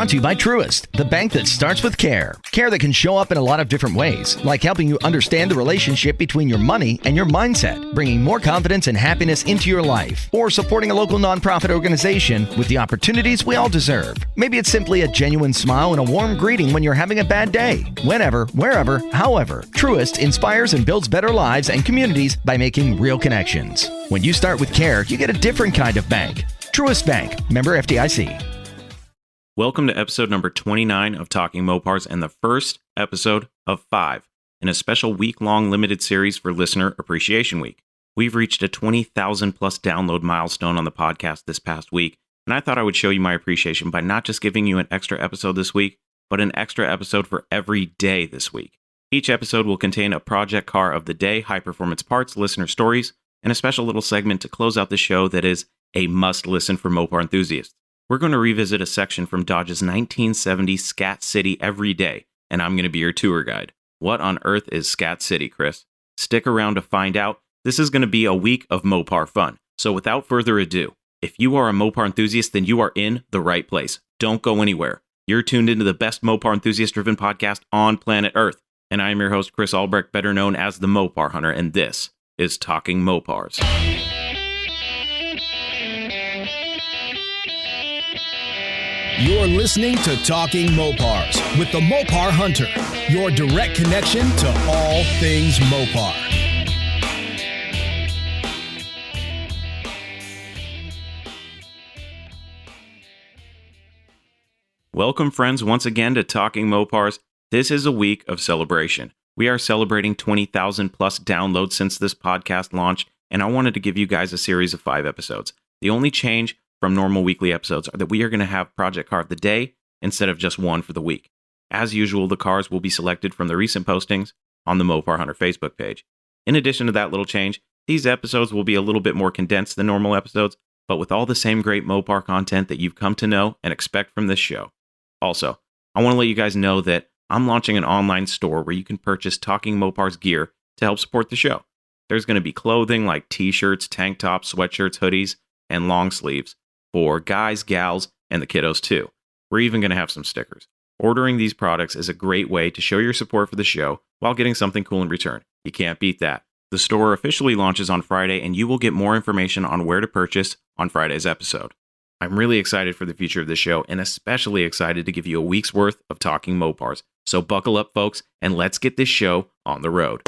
brought to you by Truist, the bank that starts with care. Care that can show up in a lot of different ways, like helping you understand the relationship between your money and your mindset, bringing more confidence and happiness into your life, or supporting a local nonprofit organization with the opportunities we all deserve. Maybe it's simply a genuine smile and a warm greeting when you're having a bad day. Whenever, wherever, however, Truist inspires and builds better lives and communities by making real connections. When you start with care, you get a different kind of bank. Truist Bank, member FDIC. Welcome to episode number 29 of Talking Mopars and the first episode of 5 in a special week-long limited series for Listener Appreciation Week. We've reached a 20,000 plus download milestone on the podcast this past week, and I thought I would show you my appreciation by not just giving you an extra episode this week, but an extra episode for every day this week. Each episode will contain a project car of the day, high-performance parts, listener stories, and a special little segment to close out the show that is a must-listen for Mopar enthusiasts. We're going to revisit a section from Dodge's 1970 Scat City every day, and I'm going to be your tour guide. What on earth is Scat City, Chris? Stick around to find out. This is going to be a week of Mopar fun. So without further ado, if you are a Mopar enthusiast, then you are in the right place. Don't go anywhere. You're tuned into the best Mopar enthusiast-driven podcast on planet Earth, and I am your host, Chris Albrecht, better known as the Mopar Hunter, and this is Talking Mopars. You're listening to Talking Mopars with the Mopar Hunter, your direct connection to all things Mopar. Welcome, friends, once again to Talking Mopars. This is a week of celebration. We are celebrating 20,000 plus downloads since this podcast launched, and I wanted to give you guys a series of 5 episodes. The only change from normal weekly episodes are that we are going to have Project Car of the Day instead of just one for the week. As usual, the cars will be selected from the recent postings on the Mopar Hunter Facebook page. In addition to that little change, these episodes will be a little bit more condensed than normal episodes, but with all the same great Mopar content that you've come to know and expect from this show. Also, I want to let you guys know that I'm launching an online store where you can purchase Talking Mopars gear to help support the show. There's going to be clothing like t-shirts, tank tops, sweatshirts, hoodies, and long sleeves for guys, gals, and the kiddos too. We're even going to have some stickers. Ordering these products is a great way to show your support for the show while getting something cool in return. You can't beat that. The store officially launches on Friday, and you will get more information on where to purchase on Friday's episode. I'm really excited for the future of the show, and especially excited to give you a week's worth of Talking Mopars. So buckle up, folks, and let's get this show on the road.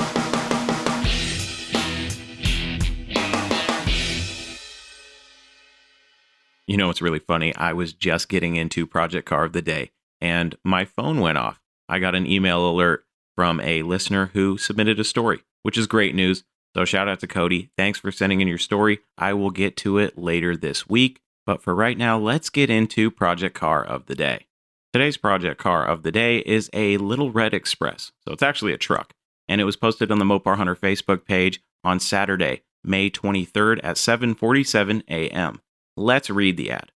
You know, it's really funny. I was just getting into Project Car of the Day, and my phone went off. I got an email alert from a listener who submitted a story, which is great news. So shout out to Cody. Thanks for sending in your story. I will get to it later this week. But for right now, let's get into Project Car of the Day. Today's Project Car of the Day is a Little Red Express. So it's actually a truck. And it was posted on the Mopar Hunter Facebook page on Saturday, May 23rd at 7:47 a.m. Let's read the ad.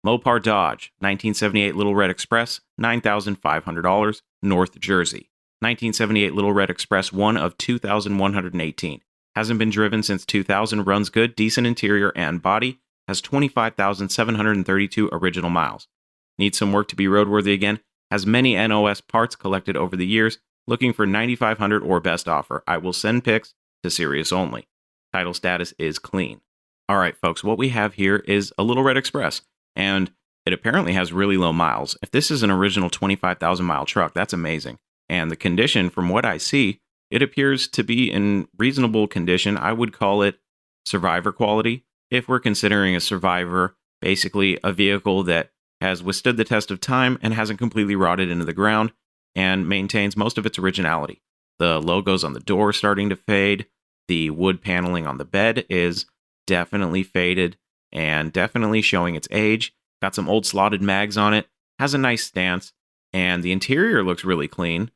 Mopar Dodge, 1978 Little Red Express, $9,500, North Jersey. 1978 Little Red Express, one of 2,118. Hasn't been driven since 2000, runs good, decent interior and body, has 25,732 original miles. Needs some work to be roadworthy again, has many NOS parts collected over the years, looking for 9,500 or best offer. I will send pics to Sirius only. Title status is clean. All right, folks, what we have here is a Little Red Express, and it apparently has really low miles. If this is an original 25,000 mile truck, that's amazing. And the condition, from what I see, it appears to be in reasonable condition. I would call it survivor quality. If we're considering a survivor, basically a vehicle that has withstood the test of time and hasn't completely rotted into the ground and maintains most of its originality. The logos on the door starting to fade. The wood paneling on the bed is definitely faded and definitely showing its age. Got some old slotted mags on it. Has a nice stance. And the interior looks really clean.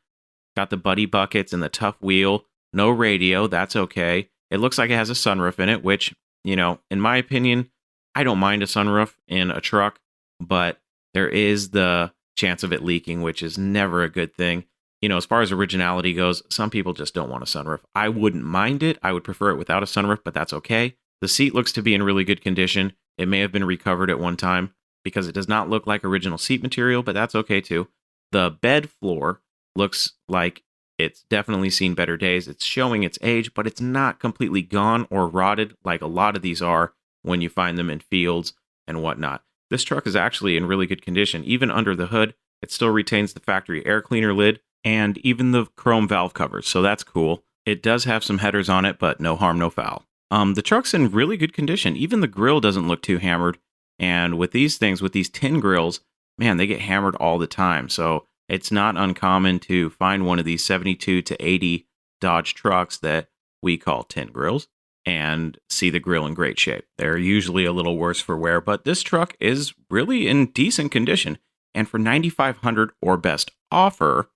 Got the buddy buckets and the tough wheel. No radio, that's okay. It looks like it has a sunroof in it, which, you know, in my opinion, I don't mind a sunroof in a truck, but there is the chance of it leaking, which is never a good thing. You know, as far as originality goes, some people just don't want a sunroof. I wouldn't mind it. I would prefer it without a sunroof, but that's okay. The seat looks to be in really good condition. It may have been recovered at one time because it does not look like original seat material, but that's okay too. The bed floor looks like it's definitely seen better days. It's showing its age, but it's not completely gone or rotted like a lot of these are when you find them in fields and whatnot. This truck is actually in really good condition. Even under the hood, it still retains the factory air cleaner lid and even the chrome valve covers, so that's cool. It does have some headers on it, but no harm, no foul. The truck's in really good condition. Even the grill doesn't look too hammered. And with these things, with these tin grills, man, they get hammered all the time. So it's not uncommon to find one of these 72 to 80 Dodge trucks that we call tin grills and see the grill in great shape. They're usually a little worse for wear, but this truck is really in decent condition. And for $9,500 or best offer,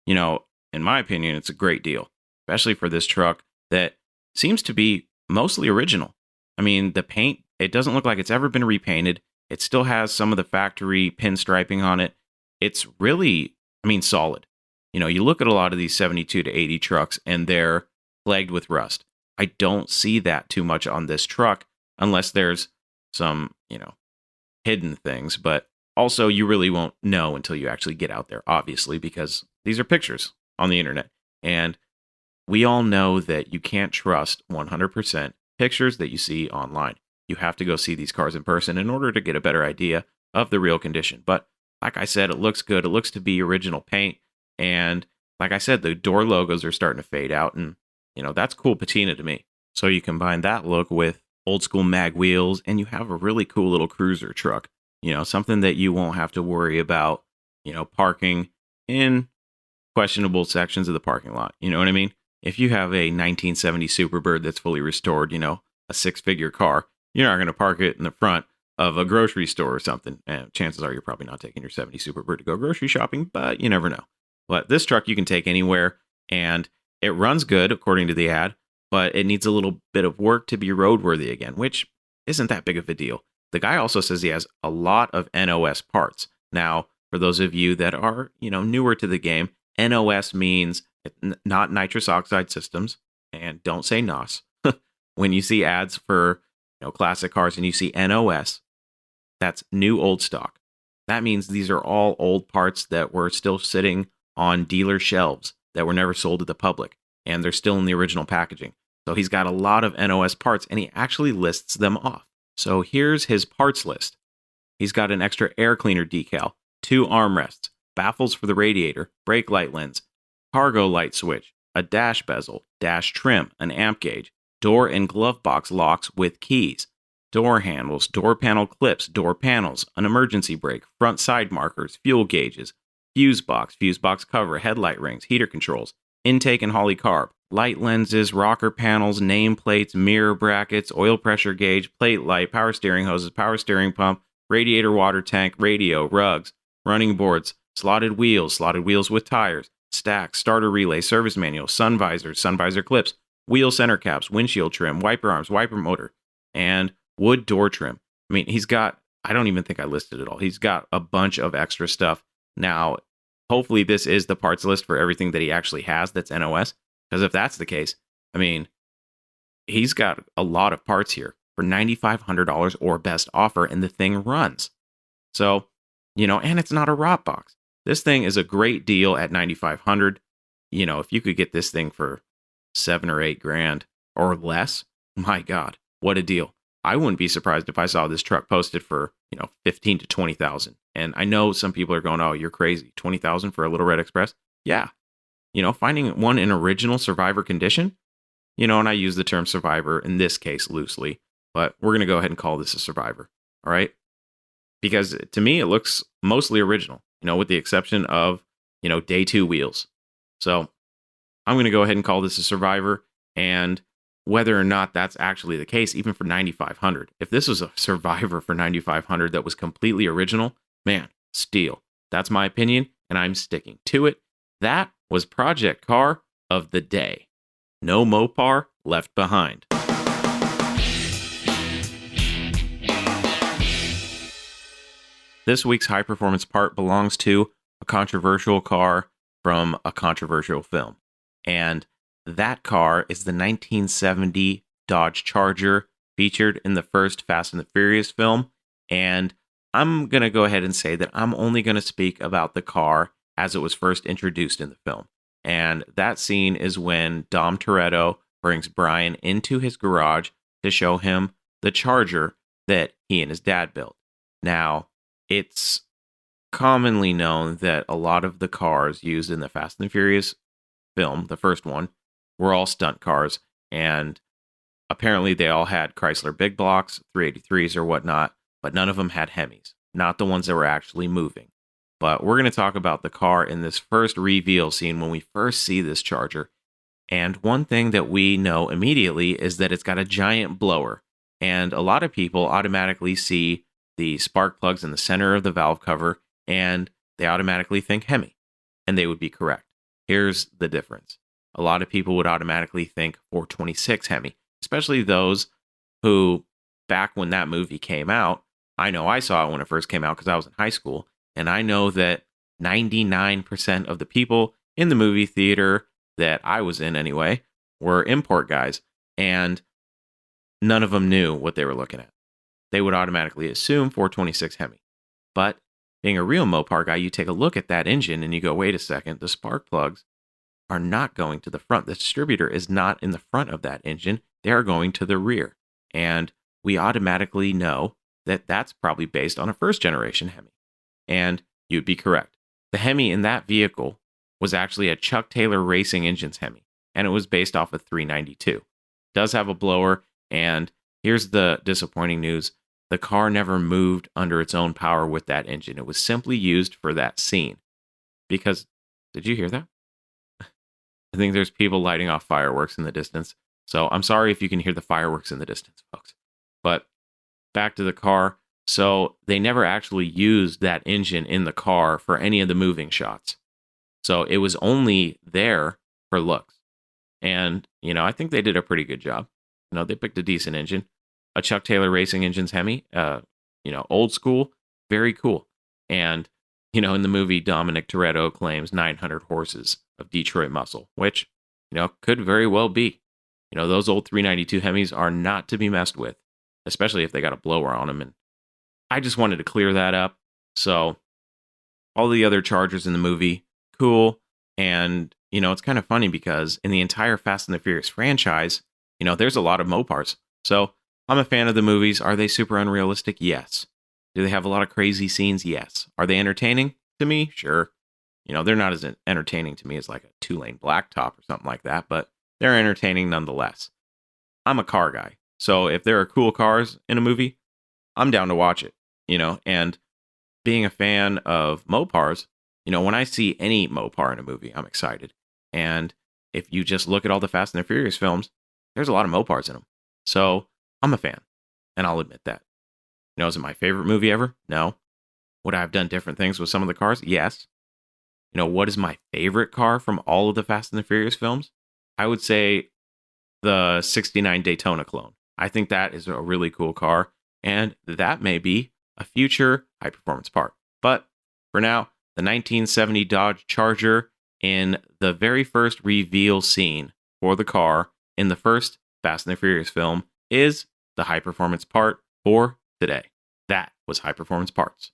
in my opinion, it's a great deal, especially for this truck that seems to be mostly original. I mean, the paint, it doesn't look like it's ever been repainted. It still has some of the factory pinstriping on it. It's really, solid. You look at a lot of these 72 to 80 trucks and they're plagued with rust. I don't see that too much on this truck unless there's some, hidden things. But also, you really won't know until you actually get out there, obviously, because these are pictures on the internet. And we all know that you can't trust 100% pictures that you see online. You have to go see these cars in person in order to get a better idea of the real condition. But like I said, it looks good. It looks to be original paint. And like I said, the door logos are starting to fade out. And, that's cool patina to me. So you combine that look with old school mag wheels and you have a really cool little cruiser truck. Something that you won't have to worry about, parking in questionable sections of the parking lot. You know what I mean? If you have a 1970 Superbird that's fully restored, a 6-figure car, you're not going to park it in the front of a grocery store or something. And chances are you're probably not taking your 70 Superbird to go grocery shopping, but you never know. But this truck you can take anywhere, and it runs good according to the ad, but it needs a little bit of work to be roadworthy again, which isn't that big of a deal. The guy also says he has a lot of NOS parts. Now, for those of you that are, newer to the game, NOS means not nitrous oxide systems, and don't say NOS. When you see ads for, classic cars and you see NOS, that's new old stock. That means these are all old parts that were still sitting on dealer shelves that were never sold to the public, and they're still in the original packaging. So he's got a lot of NOS parts, and he actually lists them off. So here's his parts list. He's got an extra air cleaner decal, 2 armrests, baffles for the radiator, brake light lens, cargo light switch, a dash bezel, dash trim, an amp gauge, door and glove box locks with keys, door handles, door panel clips, door panels, an emergency brake, front side markers, fuel gauges, fuse box cover, headlight rings, heater controls, intake and Holley carb, light lenses, rocker panels, nameplates, mirror brackets, oil pressure gauge, plate light, power steering hoses, power steering pump, radiator water tank, radio, rugs, running boards, slotted wheels with tires, stacks, starter relay, service manual, sun visor clips, wheel center caps, windshield trim, wiper arms, wiper motor, and wood door trim. He's got, I don't even think I listed it all. He's got a bunch of extra stuff. Now, hopefully this is the parts list for everything that he actually has that's NOS. Because if that's the case, he's got a lot of parts here for $9,500 or best offer, and the thing runs. So, and it's not a rot box. This thing is a great deal at $9,500. If you could get this thing for $7 or $8 grand or less, my God, what a deal. I wouldn't be surprised if I saw this truck posted for, 15 to 20,000. And I know some people are going, oh, you're crazy. 20,000 for a Little Red Express? Yeah. Finding one in original survivor condition, and I use the term survivor in this case loosely, but we're going to go ahead and call this a survivor. All right. Because to me, it looks mostly original, with the exception of, day 2 wheels. So I'm going to go ahead and call this a survivor. And whether or not that's actually the case, even for $9,500, if this was a survivor for $9,500 that was completely original, man, steal. That's my opinion, and I'm sticking to it. That was Project Car of the Day. No Mopar left behind. This week's high performance part belongs to a controversial car from a controversial film. And that car is the 1970 Dodge Charger featured in the first Fast and the Furious film. And I'm going to go ahead and say that I'm only going to speak about the car as it was first introduced in the film. And that scene is when Dom Toretto brings Brian into his garage to show him the Charger that he and his dad built. Now, it's commonly known that a lot of the cars used in the Fast and Furious film, the first one, were all stunt cars. And apparently they all had Chrysler Big Blocks, 383s or whatnot, but none of them had Hemis, not the ones that were actually moving. But we're going to talk about the car in this first reveal scene when we first see this Charger. And one thing that we know immediately is that it's got a giant blower. And a lot of people automatically see the spark plugs in the center of the valve cover and they automatically think Hemi. And they would be correct. Here's the difference. A lot of people would automatically think 426 Hemi, especially those who, back when that movie came out, I know I saw it when it first came out because I was in high school. And I know that 99% of the people in the movie theater that I was in anyway were import guys. And none of them knew what they were looking at. They would automatically assume 426 Hemi. But being a real Mopar guy, you take a look at that engine and you go, wait a second, the spark plugs are not going to the front. The distributor is not in the front of that engine. They are going to the rear. And we automatically know that that's probably based on a first generation Hemi. And you'd be correct. The Hemi in that vehicle was actually a Chuck Taylor Racing Engines Hemi, and it was based off of 392. It does have a blower, and here's the disappointing news. The car never moved under its own power with that engine. It was simply used for that scene. Because, did you hear that? I think there's people lighting off fireworks in the distance. So I'm sorry if you can hear the fireworks in the distance, folks. But back to the car. So they never actually used that engine in the car for any of the moving shots. So it was only there for looks. And, I think they did a pretty good job. They picked a decent engine. A Chuck Taylor Racing Engines Hemi, old school, very cool. And, in the movie, Dominic Toretto claims 900 horses of Detroit muscle, which, could very well be. Those old 392 Hemis are not to be messed with, especially if they got a blower on them. And I just wanted to clear that up. So all the other Chargers in the movie, cool. And, it's kind of funny because in the entire Fast and the Furious franchise, there's a lot of Mopars. So I'm a fan of the movies. Are they super unrealistic? Yes. Do they have a lot of crazy scenes? Yes. Are they entertaining to me? Sure. They're not as entertaining to me as like a 2-lane blacktop or something like that, but they're entertaining nonetheless. I'm a car guy. So if there are cool cars in a movie, I'm down to watch it, and being a fan of Mopars, when I see any Mopar in a movie, I'm excited. And if you just look at all the Fast and the Furious films, there's a lot of Mopars in them. So I'm a fan, and I'll admit that. Is it my favorite movie ever? No. Would I have done different things with some of the cars? Yes. What is my favorite car from all of the Fast and the Furious films? I would say the 69 Daytona clone. I think that is a really cool car, and that may be a future high-performance part. But for now, the 1970 Dodge Charger in the very first reveal scene for the car in the first Fast and the Furious film is the high-performance part for today. That was high-performance parts.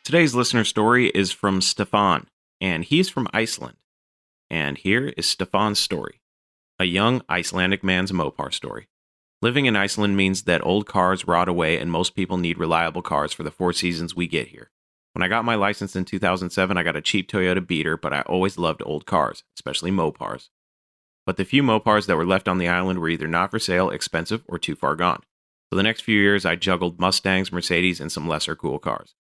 Today's listener story is from Stefan, and he's from Iceland. And here is Stefan's story, a young Icelandic man's Mopar story. Living in Iceland means that old cars rot away and most people need reliable cars for the 4 seasons we get here. When I got my license in 2007, I got a cheap Toyota Beater, but I always loved old cars, especially Mopars. But the few Mopars that were left on the island were either not for sale, expensive, or too far gone. For the next few years, I juggled Mustangs, Mercedes, and some lesser cool cars.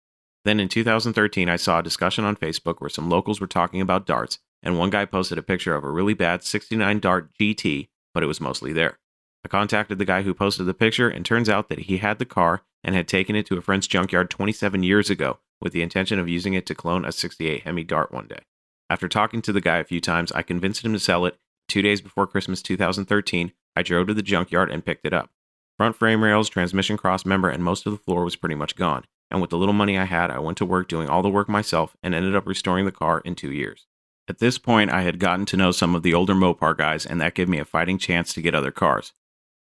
Then in 2013, I saw a discussion on Facebook where some locals were talking about darts, and one guy posted a picture of a really bad 69 Dart GT, but it was mostly there. I contacted the guy who posted the picture, and turns out that he had the car and had taken it to a friend's junkyard 27 years ago with the intention of using it to clone a 68 Hemi Dart one day. After talking to the guy a few times, I convinced him to sell it. 2 days before Christmas 2013, I drove to the junkyard and picked it up. Front frame rails, transmission cross member, and most of the floor was pretty much gone. And with the little money I had, I went to work doing all the work myself and ended up restoring the car in 2 years. At this point, I had gotten to know some of the older Mopar guys, and that gave me a fighting chance to get other cars.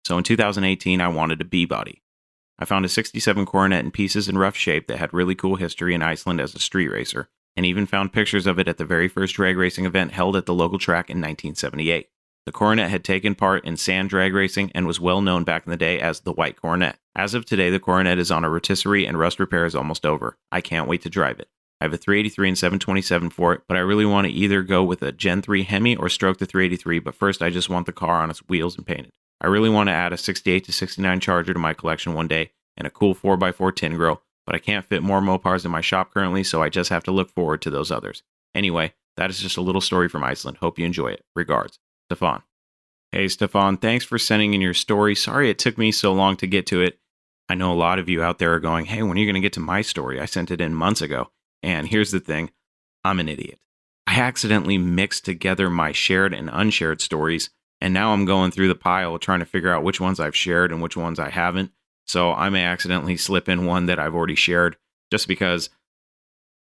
So in 2018, I wanted a B-body. I found a 67 Coronet in pieces and rough shape that had really cool history in Iceland as a street racer, and even found pictures of it at the very first drag racing event held at the local track in 1978. The Coronet had taken part in sand drag racing and was well known back in the day as the White Coronet. As of today, the Coronet is on a rotisserie and rust repair is almost over. I can't wait to drive it. I have a 383 and 727 for it, but I really want to either go with a Gen 3 Hemi or stroke the 383, but first I just want the car on its wheels and painted. I really want to add a 68 to 69 Charger to my collection one day and a cool 4x4 tin grill, but I can't fit more Mopars in my shop currently, so I just have to look forward to those others. Anyway, that is just a little story from Iceland. Hope you enjoy it. Regards, Stefan. Hey, Stefan, thanks for sending in your story. Sorry it took me so long to get to it. I know a lot of you out there are going, hey, when are you going to get to my story? I sent it in months ago. And here's the thing, I'm an idiot. I accidentally mixed together my shared and unshared stories, and now I'm going through the pile trying to figure out which ones I've shared and which ones I haven't. So I may accidentally slip in one that I've already shared just because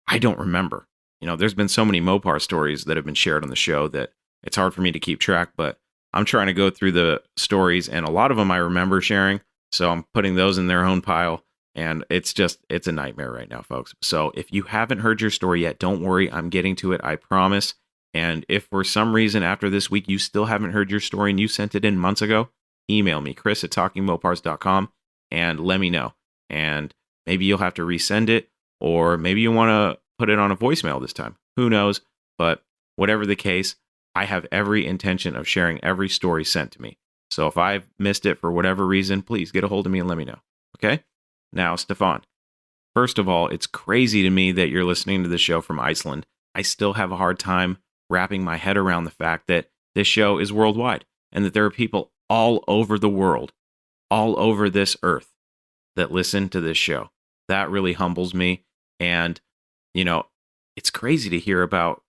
I don't remember. You know, there's been so many Mopar stories that have been shared on the show that it's hard for me to keep track, but I'm trying to go through the stories, and a lot of them I remember sharing, so I'm putting those in their own pile. And it's a nightmare right now, folks. So if you haven't heard your story yet, don't worry. I'm getting to it, I promise. And if for some reason after this week you still haven't heard your story and you sent it in months ago, email me, chris@talkingmopars.com, and let me know. And maybe you'll have to resend it, or maybe you want to put it on a voicemail this time. Who knows? But whatever the case, I have every intention of sharing every story sent to me. So if I've missed it for whatever reason, please get a hold of me and let me know. Okay? Now, Stefan, first of all, it's crazy to me that you're listening to the show from Iceland. I still have a hard time wrapping my head around the fact that this show is worldwide and that there are people all over the world, all over this earth, that listen to this show. That really humbles me. And, you know, it's crazy to hear about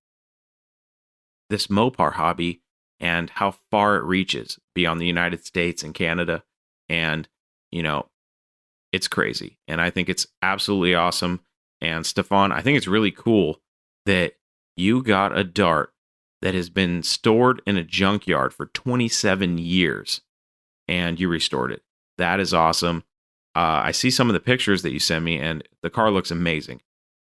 this Mopar hobby and how far it reaches beyond the United States and Canada. And, you know, it's crazy. And I think it's absolutely awesome. And Stefan, I think it's really cool that you got a dart that has been stored in a junkyard for 27 years and you restored it. That is awesome. I see some of the pictures that you sent me and the car looks amazing.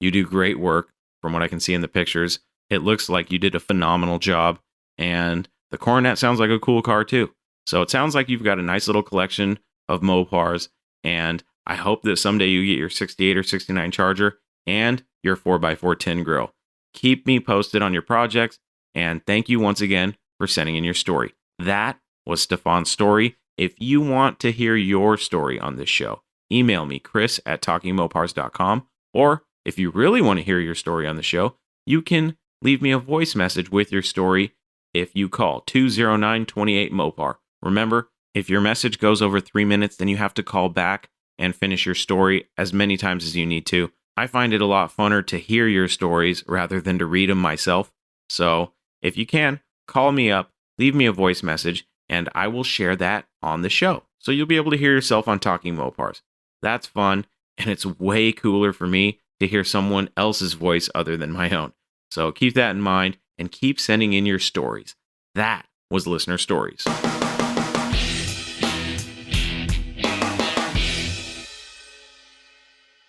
You do great work from what I can see in the pictures. It looks like you did a phenomenal job, and the Coronet sounds like a cool car too. So it sounds like you've got a nice little collection of Mopars, and I hope that someday you get your 68 or 69 Charger and your 4x4 tin grill. Keep me posted on your projects, and thank you once again for sending in your story. That was Stefan's story. If you want to hear your story on this show, email me, chris@talkingmopars.com, or if you really want to hear your story on the show, you can leave me a voice message with your story if you call 209-28-MOPAR. Remember, if your message goes over 3 minutes, then you have to call back and finish your story as many times as you need to. I find it a lot funner to hear your stories rather than to read them myself. So if you can, call me up, leave me a voice message, and I will share that on the show. So you'll be able to hear yourself on Talking Mopars. That's fun, and it's way cooler for me to hear someone else's voice other than my own. So keep that in mind and keep sending in your stories. That was Listener Stories.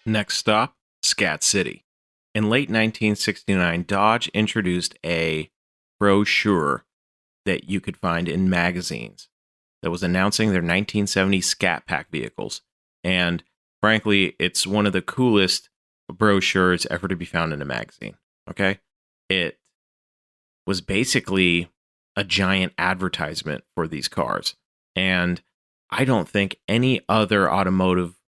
Next stop, Scat City. In late 1969, Dodge introduced a brochure that you could find in magazines that was announcing their 1970 Scat Pack vehicles. And frankly, it's one of the coolest brochures ever to be found in a magazine. Okay? It was basically a giant advertisement for these cars. And I don't think any other automotive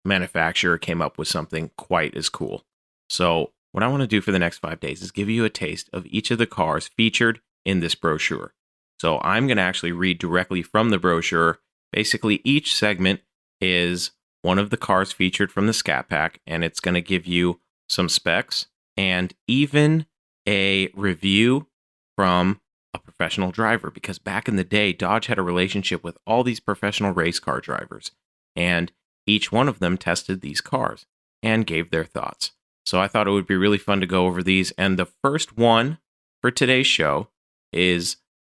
manufacturer came up with something quite as cool. So what I want to do for the next 5 days is give you a taste of each of the cars featured in this brochure. So I'm going to actually read directly from the brochure. Basically, each segment is one of the cars featured from the Scat Pack, and it's going to give you some specs and even a review from a professional driver, because back in the day, Dodge had a relationship with all these professional race car drivers, and each one of them tested these cars and gave their thoughts. So I thought it would be really fun to go over these, and the first one for today's show is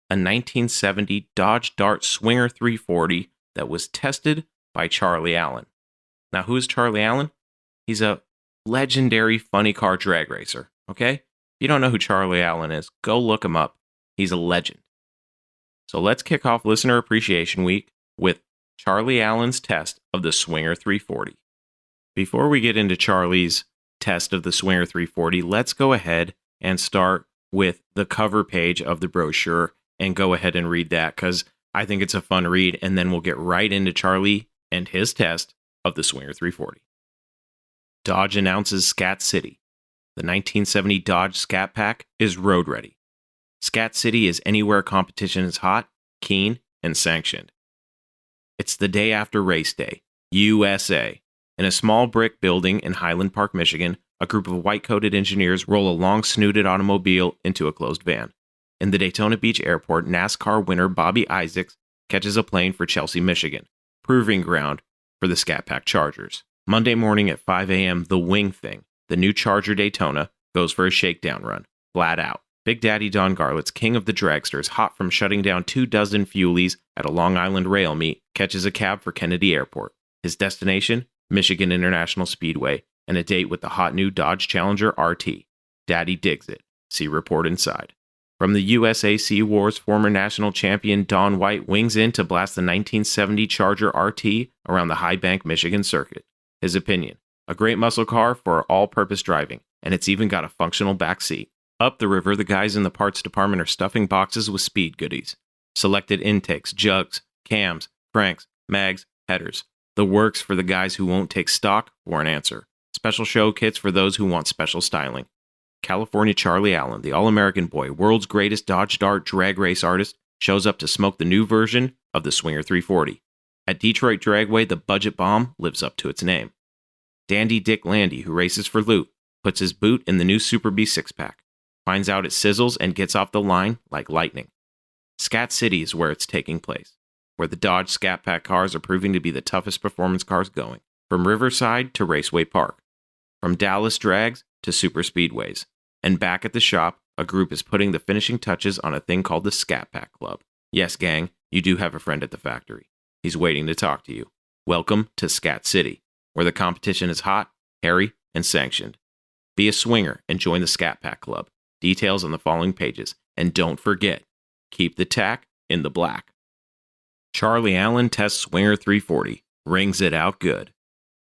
a 1970 Dodge Dart Swinger 340 that was tested by Charlie Allen. Now, who is Charlie Allen? He's a legendary funny car drag racer, okay? If you don't know who Charlie Allen is, go look him up. He's a legend. So let's kick off Listener Appreciation Week with Charlie Allen's test of the Swinger 340. Before we get into Charlie's test of the Swinger 340, let's go ahead and start with the cover page of the brochure and go ahead and read that because I think it's a fun read, and then we'll get right into Charlie and his test of the Swinger 340. Dodge announces Scat City. The 1970 Dodge Scat Pack is road ready. Scat City is anywhere competition is hot, keen, and sanctioned. It's the day after race day, USA. In a small brick building in Highland Park, Michigan, a group of white-coated engineers roll a long-snooted automobile into a closed van. In the Daytona Beach airport, NASCAR winner Bobby Isaacs catches a plane for Chelsea, Michigan, proving ground for the Scat Pack Chargers. Monday morning at 5 a.m., the Wing Thing, the new Charger Daytona, goes for a shakedown run, flat out. Big Daddy Don Garlett's king of the dragsters, hot from shutting down 24 fuelies at a Long Island rail meet, catches a cab for Kennedy Airport. His destination? Michigan International Speedway, and a date with the hot new Dodge Challenger RT. Daddy digs it. See report inside. From the USAC Wars, former national champion Don White wings in to blast the 1970 Charger RT around the High Bank, Michigan circuit. His opinion: a great muscle car for all-purpose driving, and it's even got a functional back seat. Up the river, the guys in the parts department are stuffing boxes with speed goodies. Selected intakes, jugs, cams, cranks, mags, headers. The works for the guys who won't take stock for an answer. Special show kits for those who want special styling. California Charlie Allen, the all-American boy, world's greatest Dodge Dart drag race artist, shows up to smoke the new version of the Swinger 340. At Detroit Dragway, the budget bomb lives up to its name. Dandy Dick Landy, who races for loot, puts his boot in the new Super B six-pack, finds out it sizzles and gets off the line like lightning. Scat City is where it's taking place, where the Dodge Scat Pack cars are proving to be the toughest performance cars going, from Riverside to Raceway Park, from Dallas drags to super speedways. And back at the shop, a group is putting the finishing touches on a thing called the Scat Pack Club. Yes, gang, you do have a friend at the factory. He's waiting to talk to you. Welcome to Scat City, where the competition is hot, hairy, and sanctioned. Be a swinger and join the Scat Pack Club. Details on the following pages. And don't forget, keep the tack in the black. Charlie Allen tests Swinger 340. Rings it out good.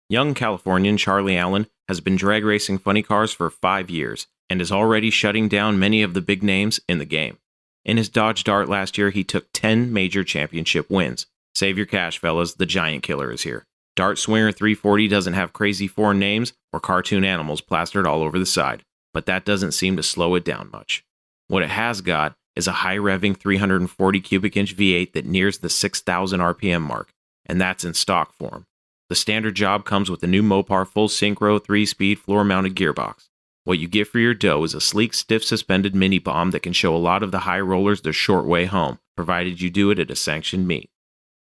Young Californian Charlie Allen has been drag racing funny cars for 5 years and is already shutting down many of the big names in the game. In his Dodge Dart last year, he took 10 major championship wins. Save your cash, fellas, the giant killer is here. Dart Swinger 340 doesn't have crazy foreign names or cartoon animals plastered all over the side, but that doesn't seem to slow it down much. What it has got is a high-revving 340 cubic inch V8 that nears the 6,000 RPM mark, and that's in stock form. The standard job comes with the new Mopar full synchro 3-speed floor-mounted gearbox. What you get for your dough is a sleek, stiff suspended mini bomb that can show a lot of the high rollers the short way home, provided you do it at a sanctioned meet.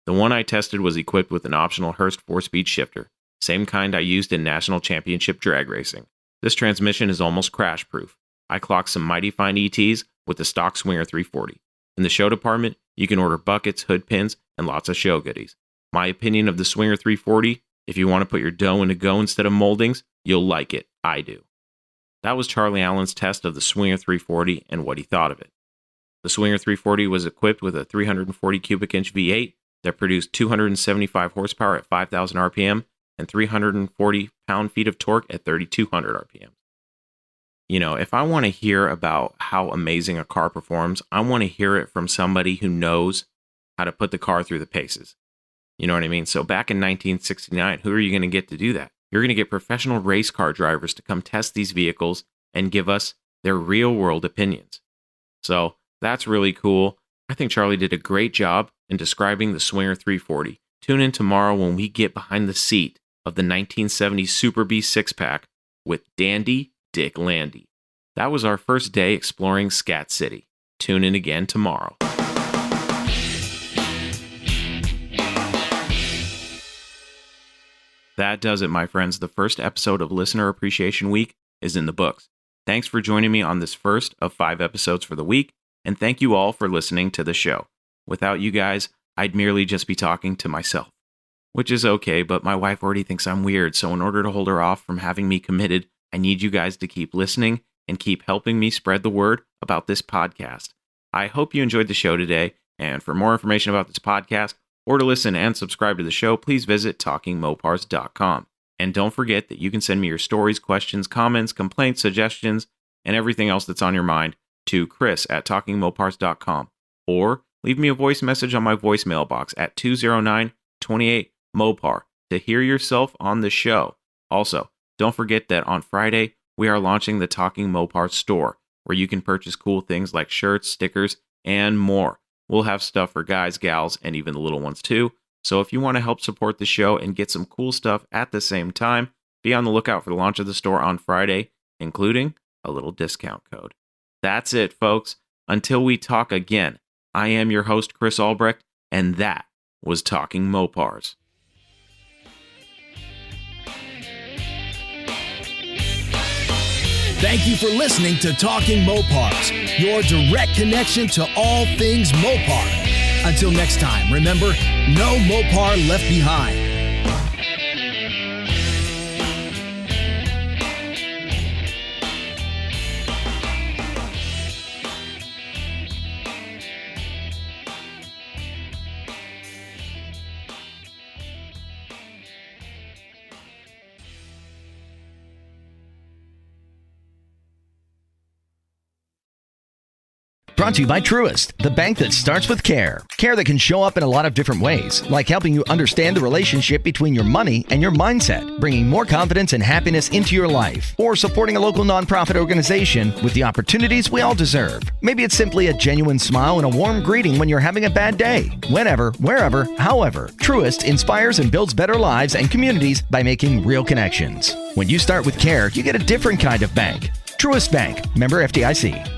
The one I tested was equipped with an optional Hurst 4-speed shifter, same kind I used in national championship drag racing. This transmission is almost crash-proof. I clocked some mighty fine ETs with the stock Swinger 340. In the show department, you can order buckets, hood pins, and lots of show goodies. My opinion of the Swinger 340, if you want to put your dough into go instead of moldings, you'll like it. I do. That was Charlie Allen's test of the Swinger 340 and what he thought of it. The Swinger 340 was equipped with a 340 cubic inch V8 that produced 275 horsepower at 5,000 RPM and 340 pound-feet of torque at 3,200 RPM. You know, if I want to hear about how amazing a car performs, I want to hear it from somebody who knows how to put the car through the paces. You know what I mean? So back in 1969, who are you going to get to do that? You're going to get professional race car drivers to come test these vehicles and give us their real-world opinions. So that's really cool. I think Charlie did a great job in describing the Swinger 340. Tune in tomorrow when we get behind the seat of the 1970 Super B six-pack with Dandy Dick Landy. That was our first day exploring Scat City. Tune in again tomorrow. That does it, my friends. The first episode of Listener Appreciation Week is in the books. Thanks for joining me on this first of 5 episodes for the week, and thank you all for listening to the show. Without you guys, I'd merely just be talking to myself, which is okay, but my wife already thinks I'm weird, so in order to hold her off from having me committed, I need you guys to keep listening and keep helping me spread the word about this podcast. I hope you enjoyed the show today, and for more information about this podcast, or to listen and subscribe to the show, please visit TalkingMopars.com. And don't forget that you can send me your stories, questions, comments, complaints, suggestions, and everything else that's on your mind to chris@TalkingMopars.com, or leave me a voice message on my voicemail box at 209-28-MOPAR to hear yourself on the show. Also, don't forget that on Friday, we are launching the Talking Mopar store, where you can purchase cool things like shirts, stickers, and more. We'll have stuff for guys, gals, and even the little ones too. So if you want to help support the show and get some cool stuff at the same time, be on the lookout for the launch of the store on Friday, including a little discount code. That's it, folks. Until we talk again, I am your host, Chris Albrecht, and that was Talking Mopars. Thank you for listening to Talking Mopars, your direct connection to all things Mopar. Until next time, remember, no Mopar left behind. Brought to you by Truist, the bank that starts with care. Care that can show up in a lot of different ways, like helping you understand the relationship between your money and your mindset, bringing more confidence and happiness into your life, or supporting a local nonprofit organization with the opportunities we all deserve. Maybe it's simply a genuine smile and a warm greeting when you're having a bad day. Whenever, wherever, however, Truist inspires and builds better lives and communities by making real connections. When you start with care, you get a different kind of bank. Truist Bank, member FDIC.